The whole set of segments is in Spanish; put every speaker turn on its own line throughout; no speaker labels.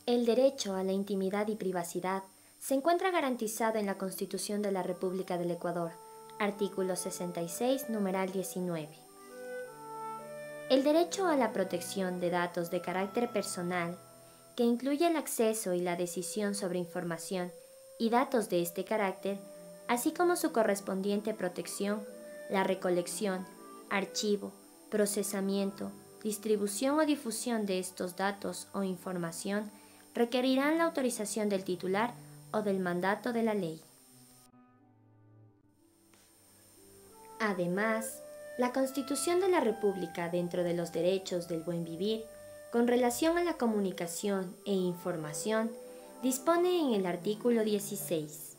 El derecho a la intimidad y privacidad se encuentra garantizado en la Constitución de la República del Ecuador, artículo 66, numeral 19. El derecho a la protección de datos de carácter personal, que incluye el acceso y la decisión sobre información y datos de este carácter, así como su correspondiente protección, la recolección, archivo, procesamiento, distribución o difusión de estos datos o información, requerirán la autorización del titular o del mandato de la ley. Además, la Constitución de la República, dentro de los derechos del buen vivir, con relación a la comunicación e información, dispone en el artículo 16.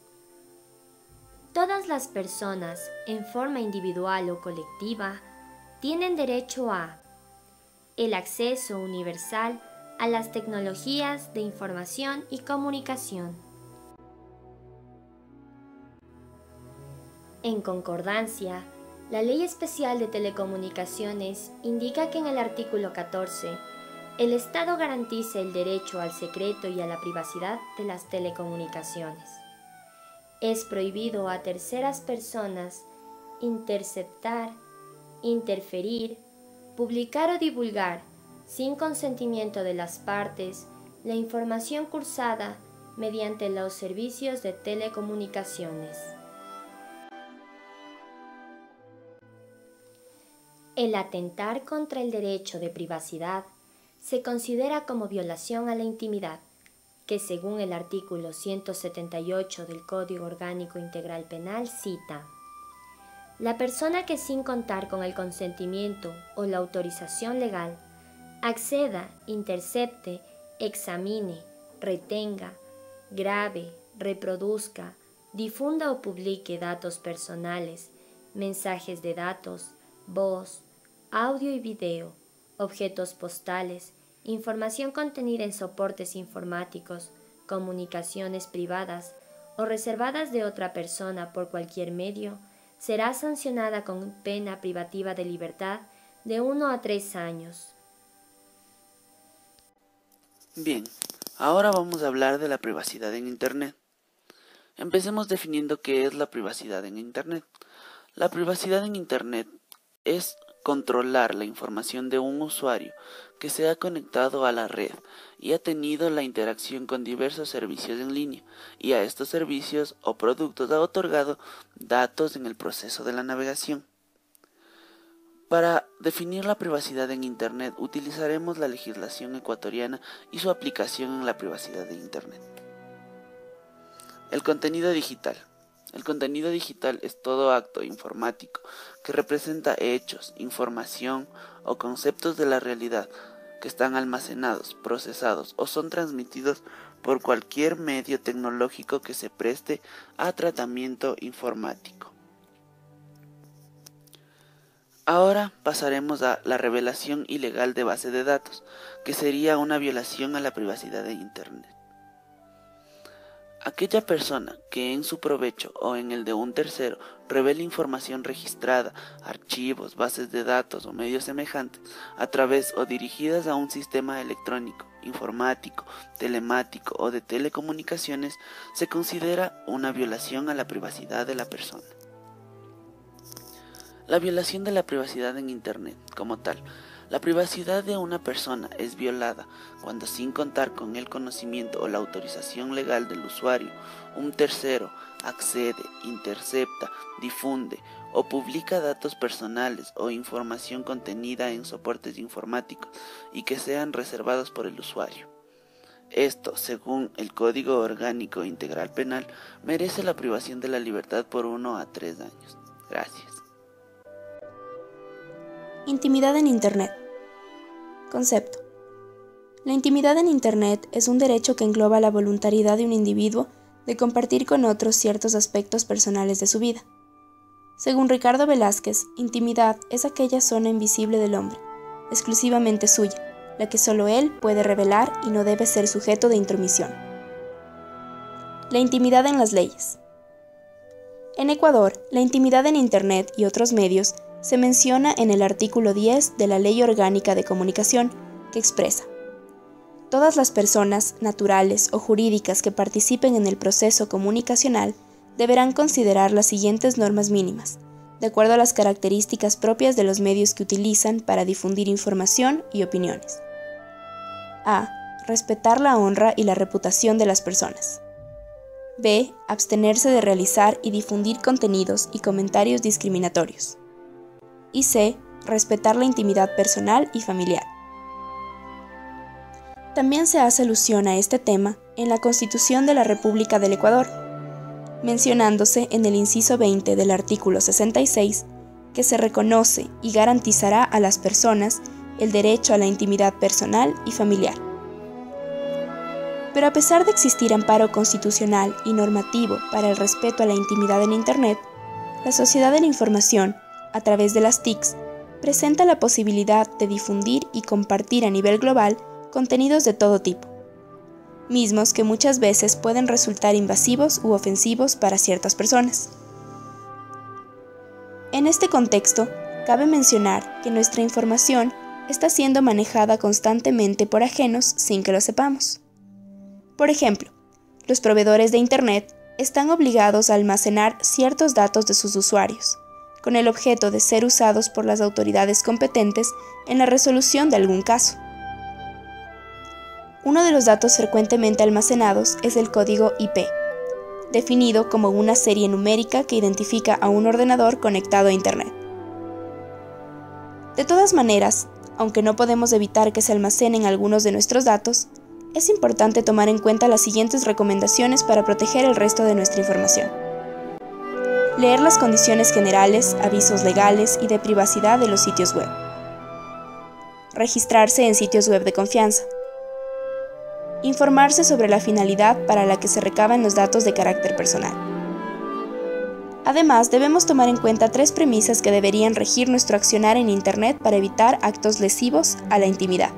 Todas las personas, en forma individual o colectiva, tienen derecho a el acceso universal a las tecnologías de información y comunicación. En concordancia, la Ley Especial de Telecomunicaciones indica que en el artículo 14, el Estado garantiza el derecho al secreto y a la privacidad de las telecomunicaciones. Es prohibido a terceras personas interceptar, interferir, publicar o divulgar, sin consentimiento de las partes, la información cursada mediante los servicios de telecomunicaciones. El atentar contra el derecho de privacidad se considera como violación a la intimidad, que según el artículo 178 del Código Orgánico Integral Penal cita: la persona que sin contar con el consentimiento o la autorización legal acceda, intercepte, examine, retenga, grabe, reproduzca, difunda o publique datos personales, mensajes de datos, voz, audio y video, objetos postales, información contenida en soportes informáticos, comunicaciones privadas o reservadas de otra persona por cualquier medio, será sancionada con pena privativa de libertad de 1 a 3 años.
Bien, ahora vamos a hablar de la privacidad en Internet. Empecemos definiendo qué es la privacidad en Internet. La privacidad en Internet es controlar la información de un usuario que se ha conectado a la red y ha tenido la interacción con diversos servicios en línea, y a estos servicios o productos ha otorgado datos en el proceso de la navegación. Para definir la privacidad en Internet utilizaremos la legislación ecuatoriana y su aplicación en la privacidad de Internet. El contenido digital. El contenido digital es todo acto informático que representa hechos, información o conceptos de la realidad que están almacenados, procesados o son transmitidos por cualquier medio tecnológico que se preste a tratamiento informático. Ahora pasaremos a la revelación ilegal de base de datos, que sería una violación a la privacidad de Internet. Aquella persona que en su provecho o en el de un tercero revele información registrada, archivos, bases de datos o medios semejantes a través o dirigidas a un sistema electrónico, informático, telemático o de telecomunicaciones, se considera una violación a la privacidad de la persona. La violación de la privacidad en Internet, como tal. La privacidad de una persona es violada cuando, sin contar con el conocimiento o la autorización legal del usuario, un tercero accede, intercepta, difunde o publica datos personales o información contenida en soportes informáticos y que sean reservados por el usuario. Esto, según el Código Orgánico Integral Penal, merece la privación de la libertad por 1 a 3 años. Gracias.
Intimidad en Internet. Concepto. La intimidad en Internet es un derecho que engloba la voluntariedad de un individuo de compartir con otros ciertos aspectos personales de su vida. Según Ricardo Velázquez, intimidad es aquella zona invisible del hombre, exclusivamente suya, la que solo él puede revelar y no debe ser sujeto de intromisión. La intimidad en las leyes. En Ecuador, la intimidad en Internet y otros medios se menciona en el artículo 10 de la Ley Orgánica de Comunicación, que expresa: Todas las personas, naturales o jurídicas que participen en el proceso comunicacional deberán considerar las siguientes normas mínimas, de acuerdo a las características propias de los medios que utilizan para difundir información y opiniones. A. Respetar la honra y la reputación de las personas. B. Abstenerse de realizar y difundir contenidos y comentarios discriminatorios. Y C. Respetar la intimidad personal y familiar. También se hace alusión a este tema en la Constitución de la República del Ecuador, mencionándose en el inciso 20 del artículo 66 que se reconoce y garantizará a las personas el derecho a la intimidad personal y familiar. Pero a pesar de existir amparo constitucional y normativo para el respeto a la intimidad en Internet, la sociedad de la información, a través de las TICs, presenta la posibilidad de difundir y compartir a nivel global contenidos de todo tipo, mismos que muchas veces pueden resultar invasivos u ofensivos para ciertas personas. En este contexto, cabe mencionar que nuestra información está siendo manejada constantemente por ajenos sin que lo sepamos. Por ejemplo, los proveedores de Internet están obligados a almacenar ciertos datos de sus usuarios, con el objeto de ser usados por las autoridades competentes en la resolución de algún caso. Uno de los datos frecuentemente almacenados es el código IP, definido como una serie numérica que identifica a un ordenador conectado a Internet. De todas maneras, aunque no podemos evitar que se almacenen algunos de nuestros datos, es importante tomar en cuenta las siguientes recomendaciones para proteger el resto de nuestra información. Leer las condiciones generales, avisos legales y de privacidad de los sitios web. Registrarse en sitios web de confianza. Informarse sobre la finalidad para la que se recaban los datos de carácter personal. Además, debemos tomar en cuenta 3 premisas que deberían regir nuestro accionar en Internet para evitar actos lesivos a la intimidad.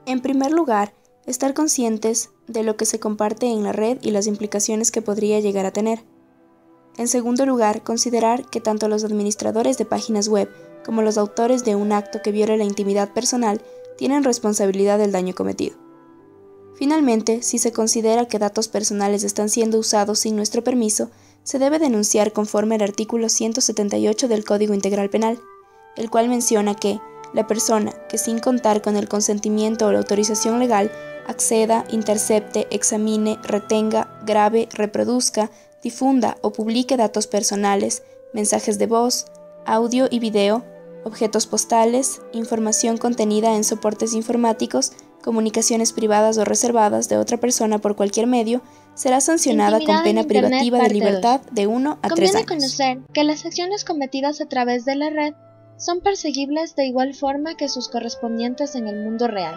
En primer lugar, estar conscientes de lo que se comparte en la red y las implicaciones que podría llegar a tener. En segundo lugar, considerar que tanto los administradores de páginas web como los autores de un acto que viole la intimidad personal tienen responsabilidad del daño cometido. Finalmente, si se considera que datos personales están siendo usados sin nuestro permiso, se debe denunciar conforme al artículo 178 del Código Integral Penal, el cual menciona que la persona que sin contar con el consentimiento o la autorización legal acceda, intercepte, examine, retenga, grabe, reproduzca, difunda o publique datos personales, mensajes de voz, audio y video, objetos postales, información contenida en soportes informáticos, comunicaciones privadas o reservadas de otra persona por cualquier medio, será sancionada con pena privativa de libertad de 1 a 3 años.
Conviene conocer que las acciones cometidas a través de la red son perseguibles de igual forma que sus correspondientes en el mundo real,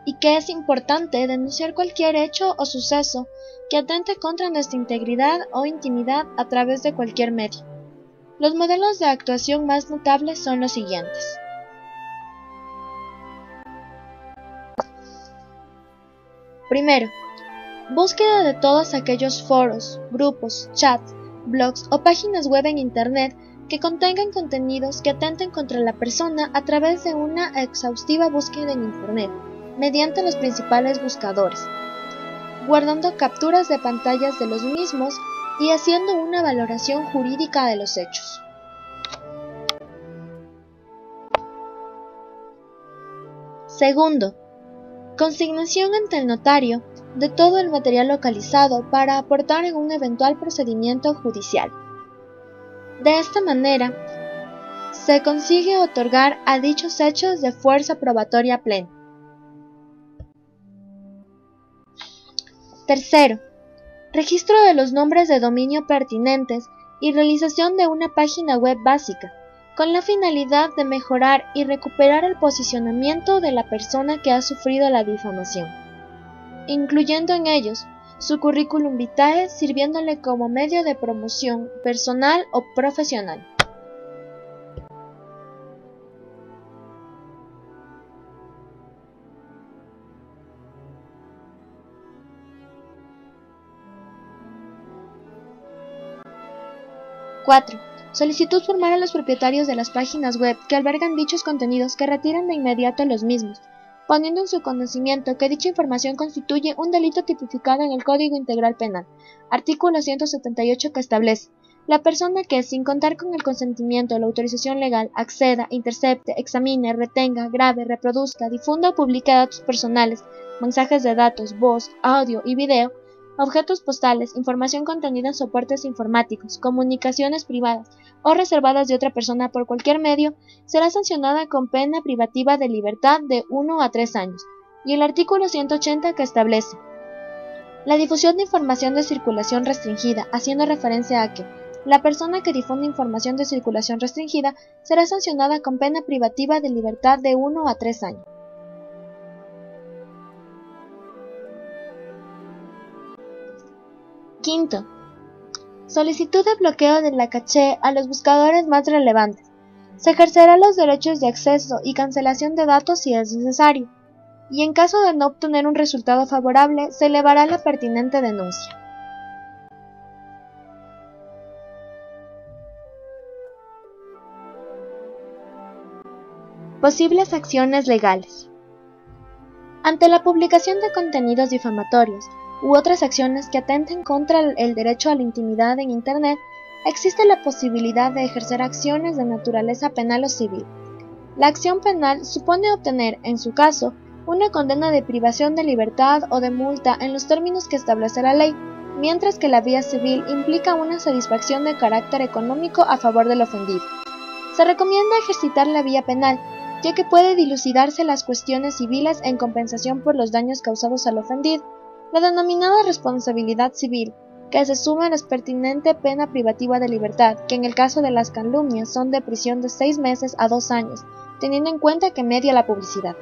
y que es importante denunciar cualquier hecho o suceso que atente contra nuestra integridad o intimidad a través de cualquier medio. Los modelos de actuación más notables son los siguientes. Primero, búsqueda de todos aquellos foros, grupos, chats, blogs o páginas web en Internet que contengan contenidos que atenten contra la persona a través de una exhaustiva búsqueda en Internet, mediante los principales buscadores, guardando capturas de pantallas de los mismos y haciendo una valoración jurídica de los hechos. Segundo, consignación ante el notario de todo el material localizado para aportar en un eventual procedimiento judicial. De esta manera, se consigue otorgar a dichos hechos de fuerza probatoria plena. Tercero, registro de los nombres de dominio pertinentes y realización de una página web básica, con la finalidad de mejorar y recuperar el posicionamiento de la persona que ha sufrido la difamación, incluyendo en ellos su currículum vitae, sirviéndole como medio de promoción personal o profesional. Cuatro, solicitud formal a los propietarios de las páginas web que albergan dichos contenidos que retiren de inmediato los mismos, poniendo en su conocimiento que dicha información constituye un delito tipificado en el Código Integral Penal, artículo 178, que establece: la persona que, sin contar con el consentimiento o la autorización legal, acceda, intercepte, examine, retenga, grabe, reproduzca, difunda o publique datos personales, mensajes de datos, voz, audio y video, objetos postales, información contenida en soportes informáticos, comunicaciones privadas o reservadas de otra persona por cualquier medio, será sancionada con pena privativa de libertad de 1 a 3 años, y el artículo 180, que establece: la difusión de información de circulación restringida, haciendo referencia a que la persona que difunde información de circulación restringida será sancionada con pena privativa de libertad de 1 a 3 años. Quinto, solicitud de bloqueo de la caché a los buscadores más relevantes. Se ejercerá los derechos de acceso y cancelación de datos si es necesario, y en caso de no obtener un resultado favorable, se elevará la pertinente denuncia. Posibles acciones legales. Ante la publicación de contenidos difamatorios u otras acciones que atenten contra el derecho a la intimidad en Internet, existe la posibilidad de ejercer acciones de naturaleza penal o civil. La acción penal supone obtener, en su caso, una condena de privación de libertad o de multa en los términos que establece la ley, mientras que la vía civil implica una satisfacción de carácter económico a favor del ofendido. Se recomienda ejercitar la vía penal, ya que puede dilucidarse las cuestiones civiles en compensación por los daños causados al ofendido. La denominada responsabilidad civil, que se suma a la pertinente pena privativa de libertad, que en el caso de las calumnias son de prisión de 6 meses a 2 años, teniendo en cuenta que media la publicidad.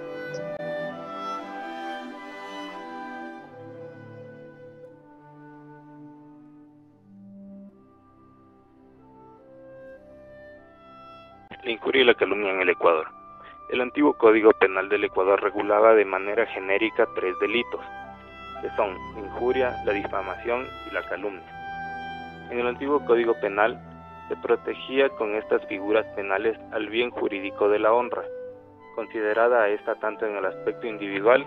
La injuria y la calumnia en el Ecuador. El antiguo Código Penal del Ecuador regulaba de manera genérica 3 delitos, que son la injuria, la difamación y la calumnia. En el antiguo Código Penal se protegía con estas figuras penales al bien jurídico de la honra, considerada esta tanto en el aspecto individual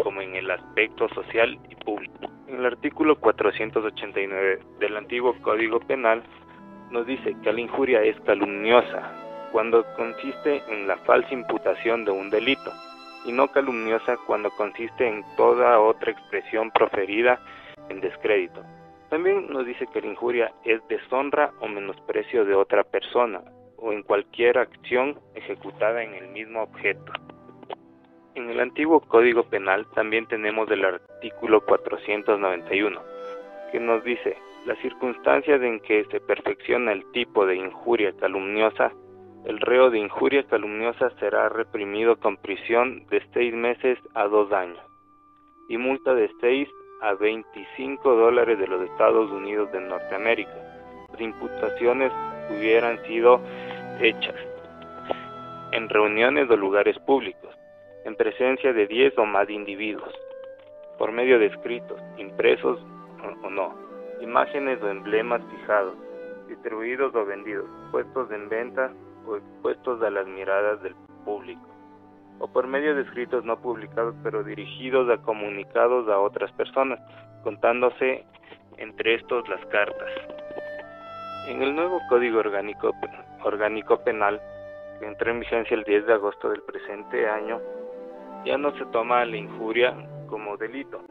como en el aspecto social y público. En el artículo 489 del antiguo Código Penal nos dice que la injuria es calumniosa cuando consiste en la falsa imputación de un delito, y no calumniosa cuando consiste en toda otra expresión proferida en descrédito. También nos dice que la injuria es deshonra o menosprecio de otra persona, o en cualquier acción ejecutada en el mismo objeto. En el antiguo Código Penal también tenemos el artículo 491, que nos dice: las circunstancias en que se perfecciona el tipo de injuria calumniosa, el reo de injuria calumniosa será reprimido con prisión de 6 meses a 2 años y multa de 6 a $25 de los Estados Unidos de Norteamérica. Las imputaciones hubieran sido hechas en reuniones o lugares públicos, en presencia de 10 o más individuos, por medio de escritos, impresos o no, imágenes o emblemas fijados, distribuidos o vendidos, puestos en venta o expuestos a las miradas del público, o por medio de escritos no publicados pero dirigidos a comunicados a otras personas, contándose entre estos las cartas. En el nuevo Código Orgánico Penal, que entró en vigencia el 10 de agosto del presente año, ya no se toma la injuria como delito,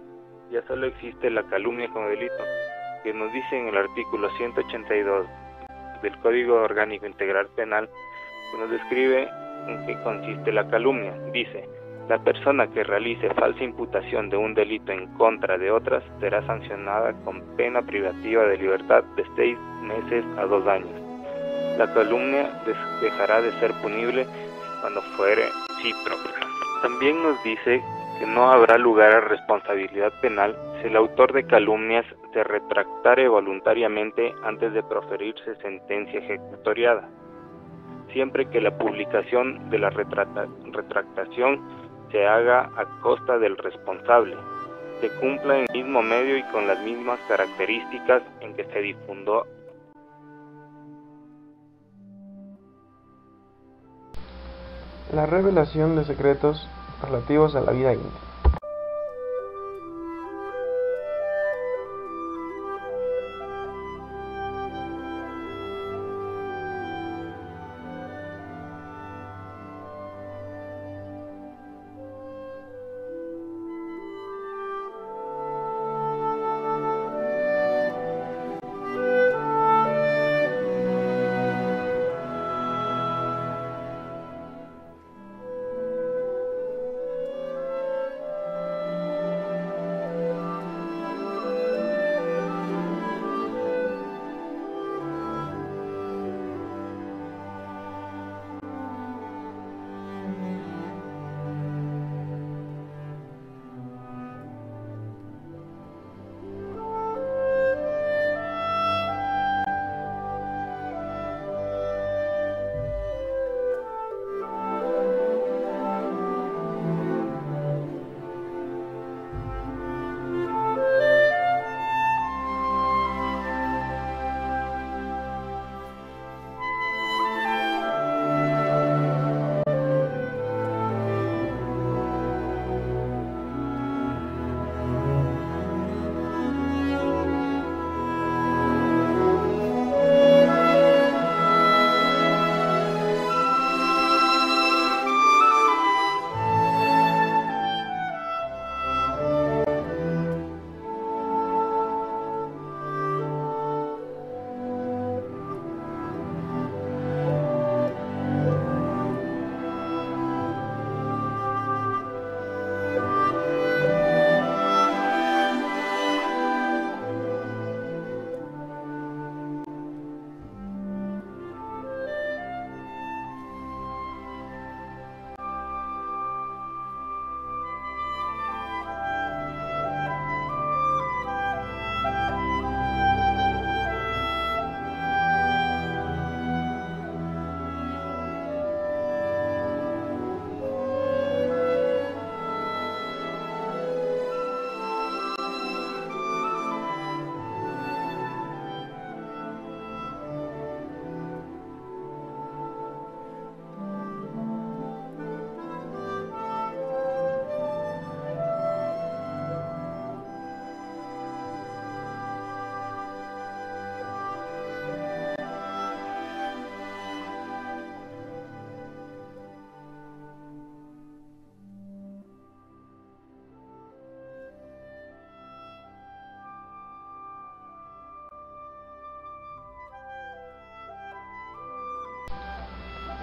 ya solo existe la calumnia como delito, que nos dice en el artículo 182 del Código Orgánico Integral Penal, que nos describe en qué consiste la calumnia. Dice: la persona que realice falsa imputación de un delito en contra de otras será sancionada con pena privativa de libertad de 6 meses a 2 años. La calumnia dejará de ser punible cuando fuere recíproca. También nos dice que no habrá lugar a responsabilidad penal si el autor de calumnias se retractare voluntariamente antes de proferirse sentencia ejecutoriada, siempre que la publicación de la retractación se haga a costa del responsable, se cumpla en el mismo medio y con las mismas características en que se difundió.
La revelación de secretos relativos a la vida íntima.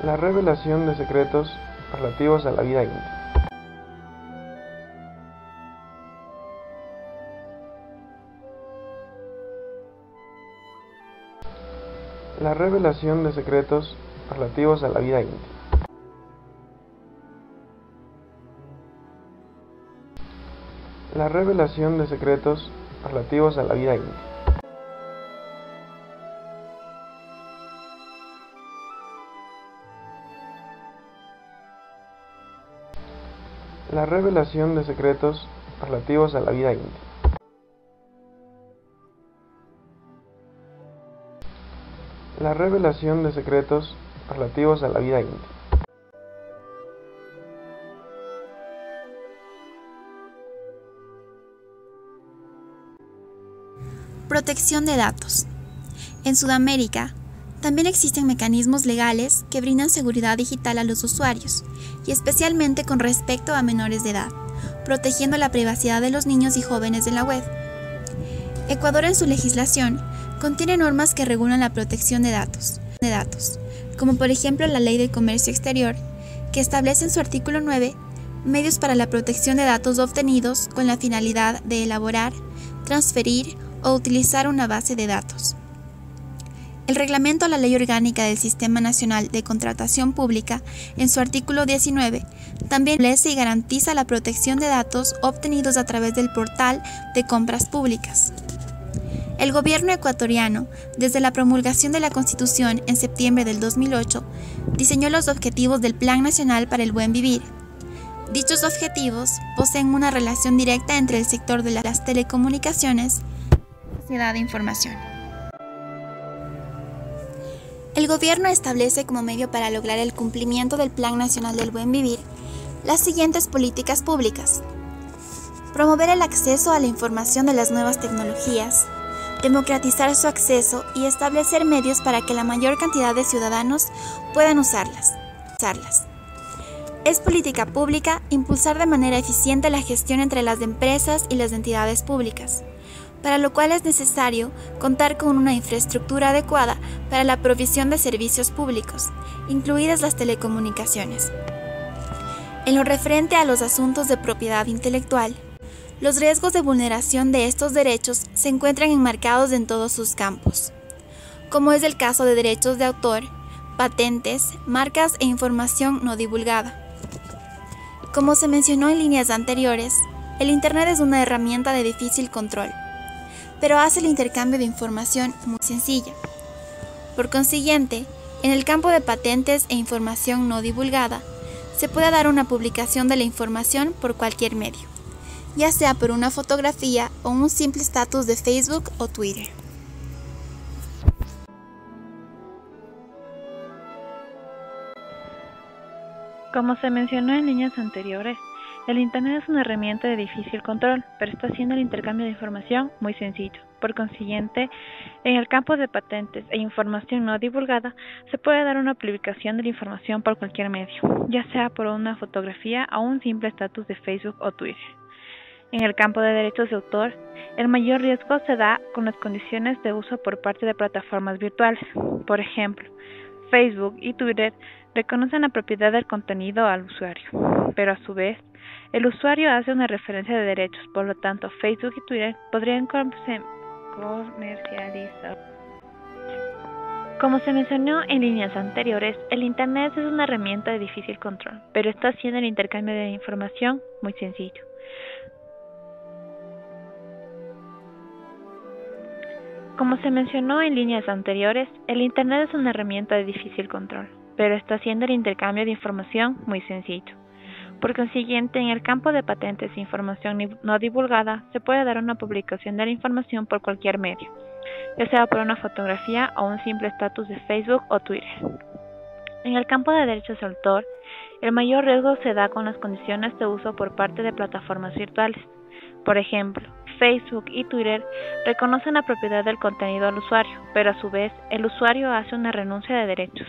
La revelación de secretos relativos a la vida íntima. La revelación de secretos relativos a la vida íntima. La revelación de secretos relativos a la vida íntima. La revelación de secretos relativos a la vida íntima. La revelación de secretos relativos a la vida íntima.
Protección de datos. En Sudamérica, también existen mecanismos legales que brindan seguridad digital a los usuarios, y especialmente con respecto a menores de edad, protegiendo la privacidad de los niños y jóvenes en la web. Ecuador en su legislación contiene normas que regulan la protección de datos, como por ejemplo la Ley del Comercio Exterior, que establece en su artículo 9 medios para la protección de datos obtenidos con la finalidad de elaborar, transferir o utilizar una base de datos. El reglamento a la Ley Orgánica del Sistema Nacional de Contratación Pública, en su artículo 19, también establece y garantiza la protección de datos obtenidos a través del portal de compras públicas. El gobierno ecuatoriano, desde la promulgación de la Constitución en septiembre del 2008, diseñó los objetivos del Plan Nacional para el Buen Vivir. Dichos objetivos poseen una relación directa entre el sector de las telecomunicaciones y la sociedad de información. El gobierno establece como medio para lograr el cumplimiento del Plan Nacional del Buen Vivir las siguientes políticas públicas: promover el acceso a la información de las nuevas tecnologías, democratizar su acceso y establecer medios para que la mayor cantidad de ciudadanos puedan usarlas. Es política pública impulsar de manera eficiente la gestión entre las empresas y las entidades públicas, para lo cual es necesario contar con una infraestructura adecuada para la provisión de servicios públicos, incluidas las telecomunicaciones. En lo referente a los asuntos de propiedad intelectual, los riesgos de vulneración de estos derechos se encuentran enmarcados en todos sus campos, como es el caso de derechos de autor, patentes, marcas e información no divulgada. Como se mencionó en líneas anteriores, el Internet es una herramienta de difícil control, pero hace el intercambio de información muy sencilla. Por consiguiente, en el campo de patentes e información no divulgada, se puede dar una publicación de la información por cualquier medio, ya sea por una fotografía o un simple estatus de Facebook o Twitter.
Como se mencionó en líneas anteriores, el Internet es una herramienta de difícil control, pero está haciendo el intercambio de información muy sencillo. Por consiguiente, en el campo de patentes e información no divulgada, se puede dar una publicación de la información por cualquier medio, ya sea por una fotografía o un simple estatus de Facebook o Twitter. En el campo de derechos de autor, el mayor riesgo se da con las condiciones de uso por parte de plataformas virtuales. Por ejemplo, Facebook y Twitter reconocen la propiedad del contenido al usuario, pero a su vez, el usuario hace una referencia de derechos, por lo tanto, Facebook y Twitter podrían comercializar. Como se mencionó en líneas anteriores, el Internet es una herramienta de difícil control, pero está haciendo el intercambio de información muy sencillo. Como se mencionó en líneas anteriores, el Internet es una herramienta de difícil control, pero está haciendo el intercambio de información muy sencillo. Por consiguiente, en el campo de patentes e información no divulgada, se puede dar una publicación de la información por cualquier medio, ya sea por una fotografía o un simple estatus de Facebook o Twitter. En el campo de derechos de autor, el mayor riesgo se da con las condiciones de uso por parte de plataformas virtuales. Por ejemplo, Facebook y Twitter reconocen la propiedad del contenido al usuario, pero a su vez, el usuario hace una renuncia de derechos.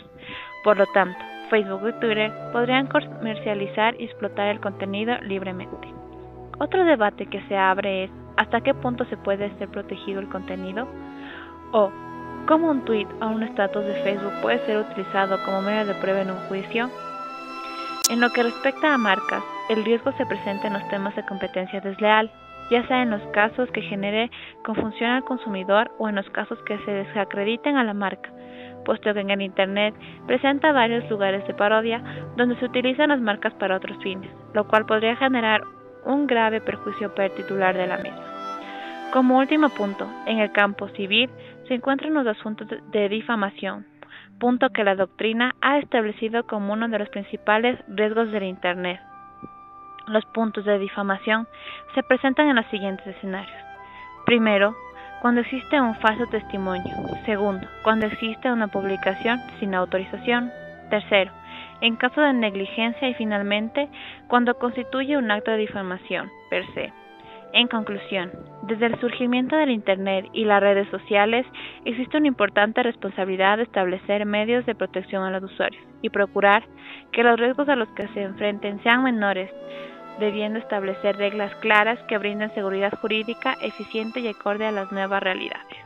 Por lo tanto, Facebook y Twitter podrían comercializar y explotar el contenido libremente. Otro debate que se abre es ¿hasta qué punto se puede ser protegido el contenido? O ¿Cómo un tweet o un estatus de Facebook puede ser utilizado como medio de prueba en un juicio? En lo que respecta a marcas, el riesgo se presenta en los temas de competencia desleal, ya sea en los casos que genere confusión al consumidor o en los casos que se desacrediten a la marca, puesto que en el Internet presenta varios lugares de parodia donde se utilizan las marcas para otros fines, lo cual podría generar un grave perjuicio para el titular de la misma. Como último punto, en el campo civil se encuentran los asuntos de difamación, punto que la doctrina ha establecido como uno de los principales riesgos del Internet. Los puntos de difamación se presentan en los siguientes escenarios. Primero, cuando existe un falso testimonio. Segundo, cuando existe una publicación sin autorización. Tercero, en caso de negligencia. Y finalmente, cuando constituye un acto de difamación per se. En conclusión, desde el surgimiento del Internet y las redes sociales, existe una importante responsabilidad de establecer medios de protección a los usuarios y procurar que los riesgos a los que se enfrenten sean menores, debiendo establecer reglas claras que brinden seguridad jurídica eficiente y acorde a las nuevas realidades.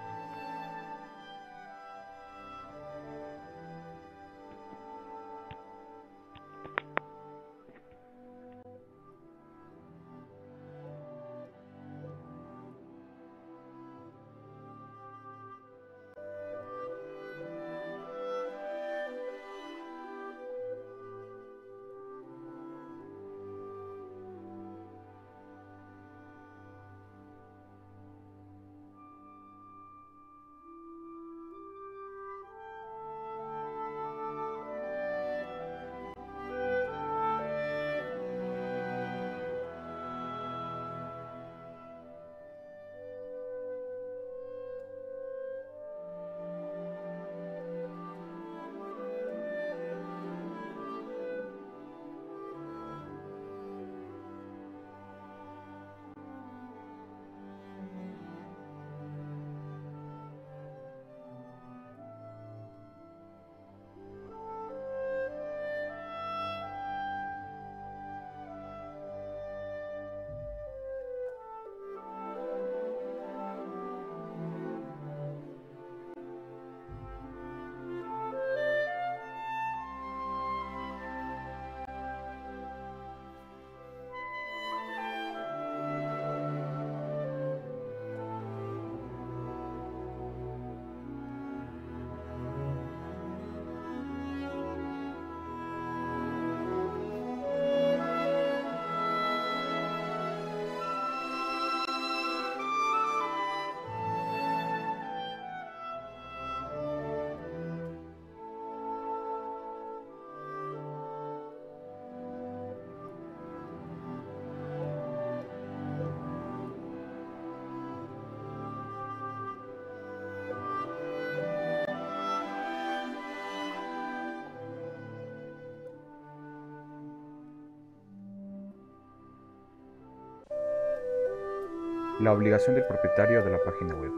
La obligación del propietario de la página web.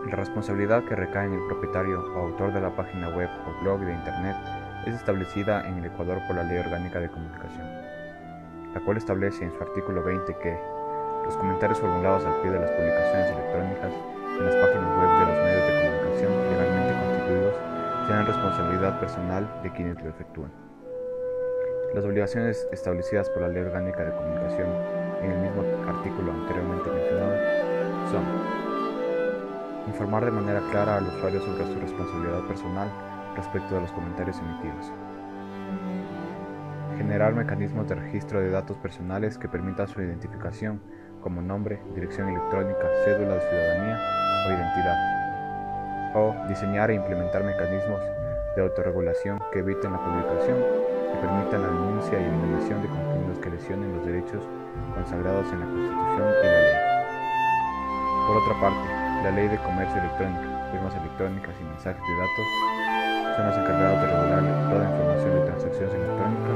La responsabilidad que recae en el propietario o autor de la página web o blog de Internet es establecida en el Ecuador por la Ley Orgánica de Comunicación, la cual establece en su artículo 20 que los comentarios formulados al pie de las publicaciones electrónicas en las páginas web de los medios de comunicación legalmente constituidos serán responsabilidad personal de quienes lo efectúen. Las obligaciones establecidas por la Ley Orgánica de Comunicación en el mismo artículo anteriormente mencionado son: informar de manera clara al usuario sobre su responsabilidad personal respecto de los comentarios emitidos, generar mecanismos de registro de datos personales que permitan su identificación como nombre, dirección electrónica, cédula de ciudadanía o identidad, o diseñar e implementar mecanismos de autorregulación que eviten la publicación y permitan la denuncia y eliminación de contenidos que lesionen los derechos consagrados en la Constitución y la ley. Por otra parte, la Ley de Comercio Electrónico, firmas electrónicas y mensajes de datos son los encargados de regular toda información de transacciones electrónicas